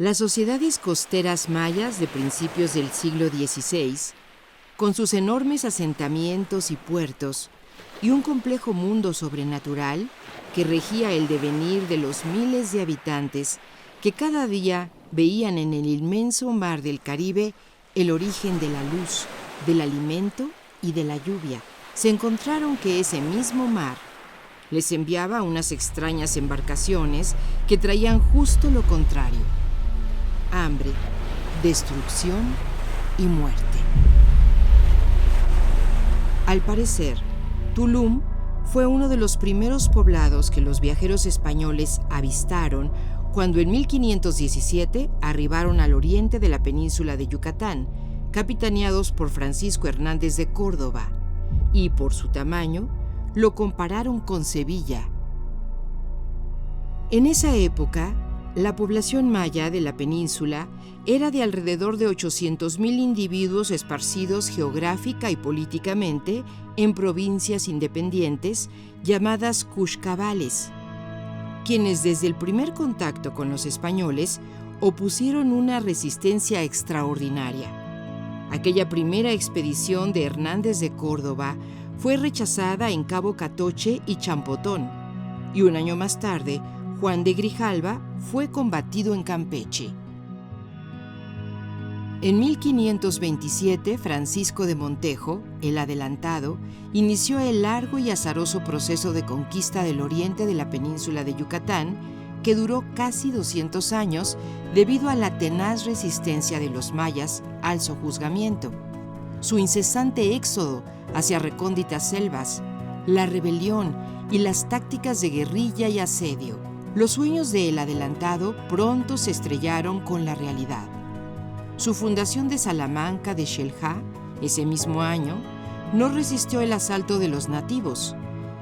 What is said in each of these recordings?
Las sociedades costeras mayas de principios del siglo XVI, con sus enormes asentamientos y puertos, y un complejo mundo sobrenatural que regía el devenir de los miles de habitantes que cada día veían en el inmenso mar del Caribe el origen de la luz, del alimento y de la lluvia, se encontraron que ese mismo mar les enviaba unas extrañas embarcaciones que traían justo lo contrario: hambre, destrucción y muerte. Al parecer, Tulum fue uno de los primeros poblados que los viajeros españoles avistaron cuando en 1517 arribaron al oriente de la península de Yucatán, capitaneados por Francisco Hernández de Córdoba, y por su tamaño lo compararon con Sevilla. En esa época, la población maya de la península era de alrededor de 800,000 individuos esparcidos geográfica y políticamente en provincias independientes llamadas Cuxcabales, quienes desde el primer contacto con los españoles opusieron una resistencia extraordinaria. Aquella primera expedición de Hernández de Córdoba fue rechazada en Cabo Catoche y Champotón, y un año más tarde, Juan de Grijalva fue combatido en Campeche. En 1527, Francisco de Montejo, el Adelantado, inició el largo y azaroso proceso de conquista del oriente de la península de Yucatán, que duró casi 200 años debido a la tenaz resistencia de los mayas al sojuzgamiento, su incesante éxodo hacia recónditas selvas, la rebelión y las tácticas de guerrilla y asedio. Los sueños de El Adelantado pronto se estrellaron con la realidad. Su fundación de Salamanca de Xel-Há, ese mismo año, no resistió el asalto de los nativos.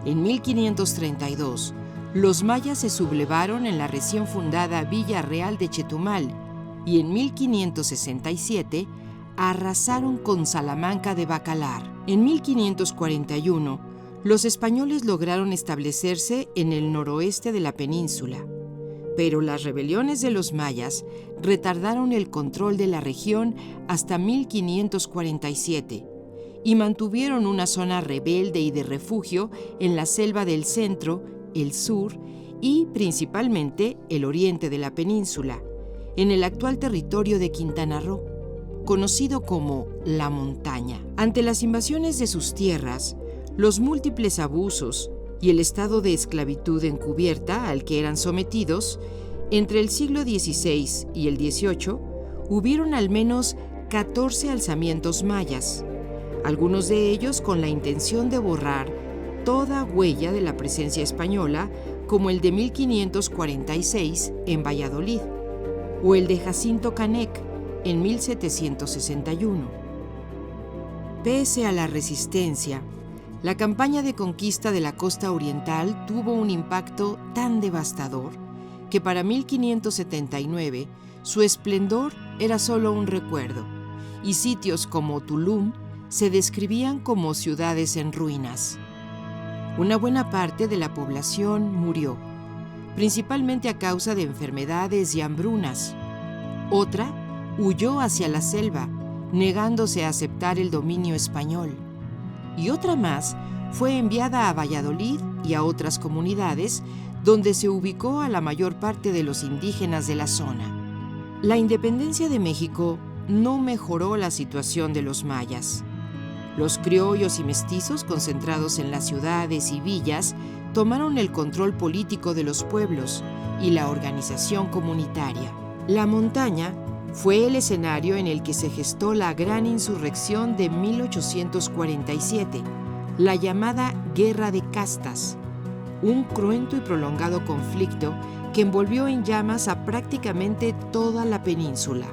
En 1532, los mayas se sublevaron en la recién fundada Villa Real de Chetumal y en 1567 arrasaron con Salamanca de Bacalar. En 1541, los españoles lograron establecerse en el noroeste de la península, pero las rebeliones de los mayas retardaron el control de la región hasta 1547 y mantuvieron una zona rebelde y de refugio en la selva del centro, el sur y, principalmente, el oriente de la península, en el actual territorio de Quintana Roo, conocido como La Montaña. Ante las invasiones de sus tierras, los múltiples abusos y el estado de esclavitud encubierta al que eran sometidos, entre el siglo XVI y el XVIII hubieron al menos 14 alzamientos mayas, algunos de ellos con la intención de borrar toda huella de la presencia española, como el de 1546 en Valladolid, o el de Jacinto Canec en 1761. Pese a la resistencia, la campaña de conquista de la costa oriental tuvo un impacto tan devastador que para 1579 su esplendor era solo un recuerdo, y sitios como Tulum se describían como ciudades en ruinas. Una buena parte de la población murió, principalmente a causa de enfermedades y hambrunas. Otra huyó hacia la selva, negándose a aceptar el dominio español. Y otra más fue enviada a Valladolid y a otras comunidades donde se ubicó a la mayor parte de los indígenas de la zona. La independencia de México no mejoró la situación de los mayas. Los criollos y mestizos concentrados en las ciudades y villas tomaron el control político de los pueblos y la organización comunitaria. La Montaña fue el escenario en el que se gestó la gran insurrección de 1847, la llamada Guerra de Castas, un cruento y prolongado conflicto que envolvió en llamas a prácticamente toda la península.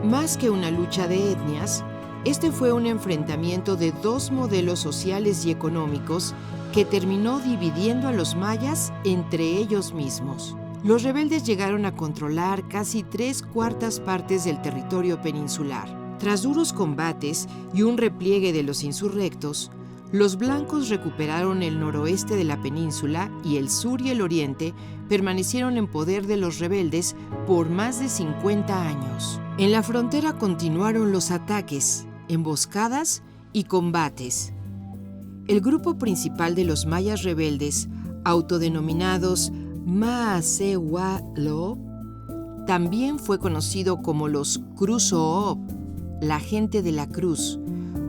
Más que una lucha de etnias, este fue un enfrentamiento de dos modelos sociales y económicos que terminó dividiendo a los mayas entre ellos mismos. Los rebeldes llegaron a controlar casi 3/4 partes del territorio peninsular. Tras duros combates y un repliegue de los insurrectos, los blancos recuperaron el noroeste de la península y el sur y el oriente permanecieron en poder de los rebeldes por más de 50 años. En la frontera continuaron los ataques, emboscadas y combates. El grupo principal de los mayas rebeldes, autodenominados Maasehualo, también fue conocido como los Cruzoob, la gente de la cruz,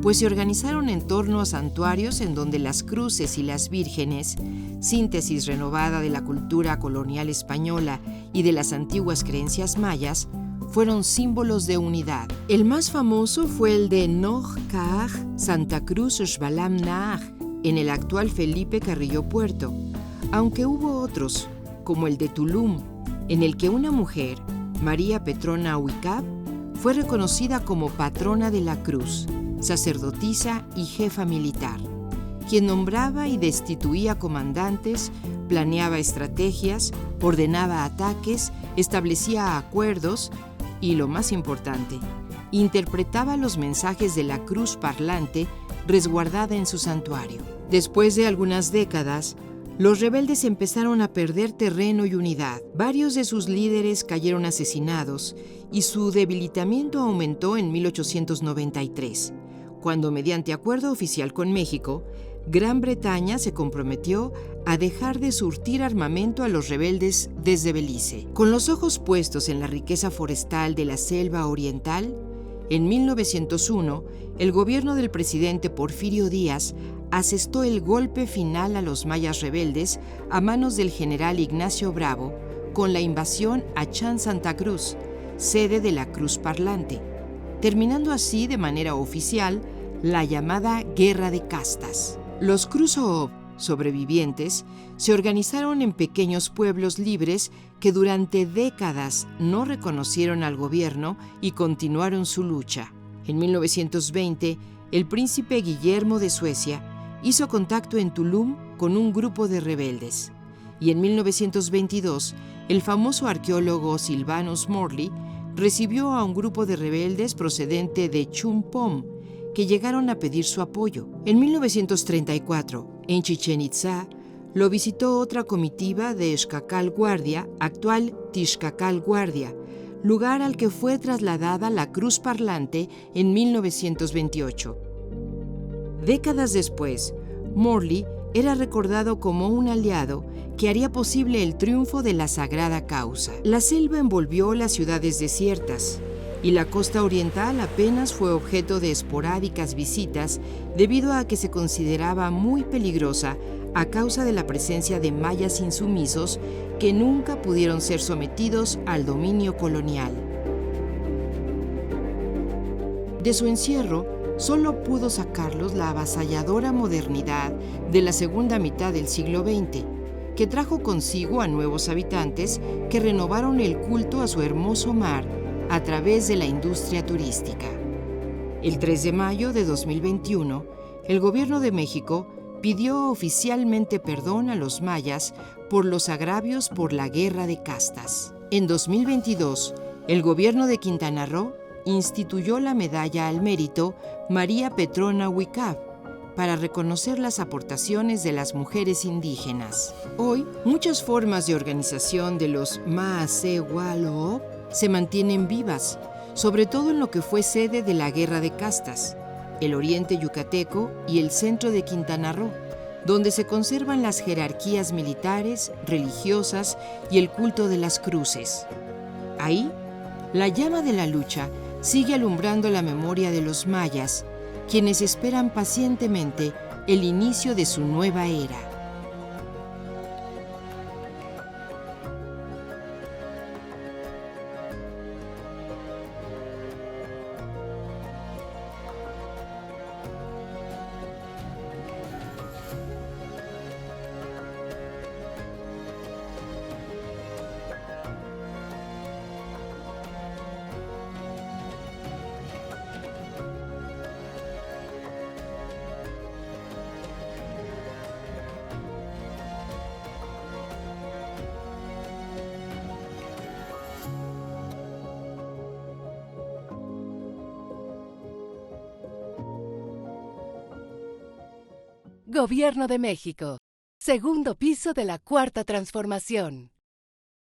pues se organizaron en torno a santuarios en donde las cruces y las vírgenes, síntesis renovada de la cultura colonial española y de las antiguas creencias mayas, fueron símbolos de unidad. El más famoso fue el de Noj Kaaj, Santa Cruz Xbalam Naaj, en el actual Felipe Carrillo Puerto, aunque hubo otros, como el de Tulum, en el que una mujer, María Petrona Huicab, fue reconocida como patrona de la cruz, sacerdotisa y jefa militar, quien nombraba y destituía comandantes, planeaba estrategias, ordenaba ataques, establecía acuerdos y, lo más importante, interpretaba los mensajes de la cruz parlante resguardada en su santuario. Después de algunas décadas, los rebeldes empezaron a perder terreno y unidad. Varios de sus líderes cayeron asesinados y su debilitamiento aumentó en 1893, cuando, mediante acuerdo oficial con México, Gran Bretaña se comprometió a dejar de surtir armamento a los rebeldes desde Belice. Con los ojos puestos en la riqueza forestal de la selva oriental, en 1901, el gobierno del presidente Porfirio Díaz asestó el golpe final a los mayas rebeldes a manos del general Ignacio Bravo con la invasión a Chan Santa Cruz, sede de la Cruz Parlante, terminando así de manera oficial la llamada Guerra de Castas. Los Cruzoob, sobrevivientes, se organizaron en pequeños pueblos libres que durante décadas no reconocieron al gobierno y continuaron su lucha. En 1920, el príncipe Guillermo de Suecia hizo contacto en Tulum con un grupo de rebeldes, y en 1922, el famoso arqueólogo Sylvanus Morley recibió a un grupo de rebeldes procedente de Chumpom, que llegaron a pedir su apoyo. En 1934, en Chichén Itzá, lo visitó otra comitiva de Xcacal Guardia, actual Tixcacal Guardia, lugar al que fue trasladada la cruz parlante en 1928. Décadas después, Morley era recordado como un aliado que haría posible el triunfo de la sagrada causa. La selva envolvió las ciudades desiertas, y la costa oriental apenas fue objeto de esporádicas visitas debido a que se consideraba muy peligrosa a causa de la presencia de mayas insumisos que nunca pudieron ser sometidos al dominio colonial. De su encierro, solo pudo sacarlos la avasalladora modernidad de la segunda mitad del siglo XX, que trajo consigo a nuevos habitantes que renovaron el culto a su hermoso mar a través de la industria turística. El 3 de mayo de 2021, el gobierno de México pidió oficialmente perdón a los mayas por los agravios por la Guerra de Castas. En 2022, el gobierno de Quintana Roo instituyó la Medalla al Mérito María Petrona Huicab para reconocer las aportaciones de las mujeres indígenas. Hoy, muchas formas de organización de los Maasehualo se mantienen vivas, sobre todo en lo que fue sede de la Guerra de Castas, el oriente yucateco y el centro de Quintana Roo, donde se conservan las jerarquías militares, religiosas y el culto de las cruces. Ahí, la llama de la lucha sigue alumbrando la memoria de los mayas, quienes esperan pacientemente el inicio de su nueva era. Gobierno de México. Segundo piso de la Cuarta Transformación.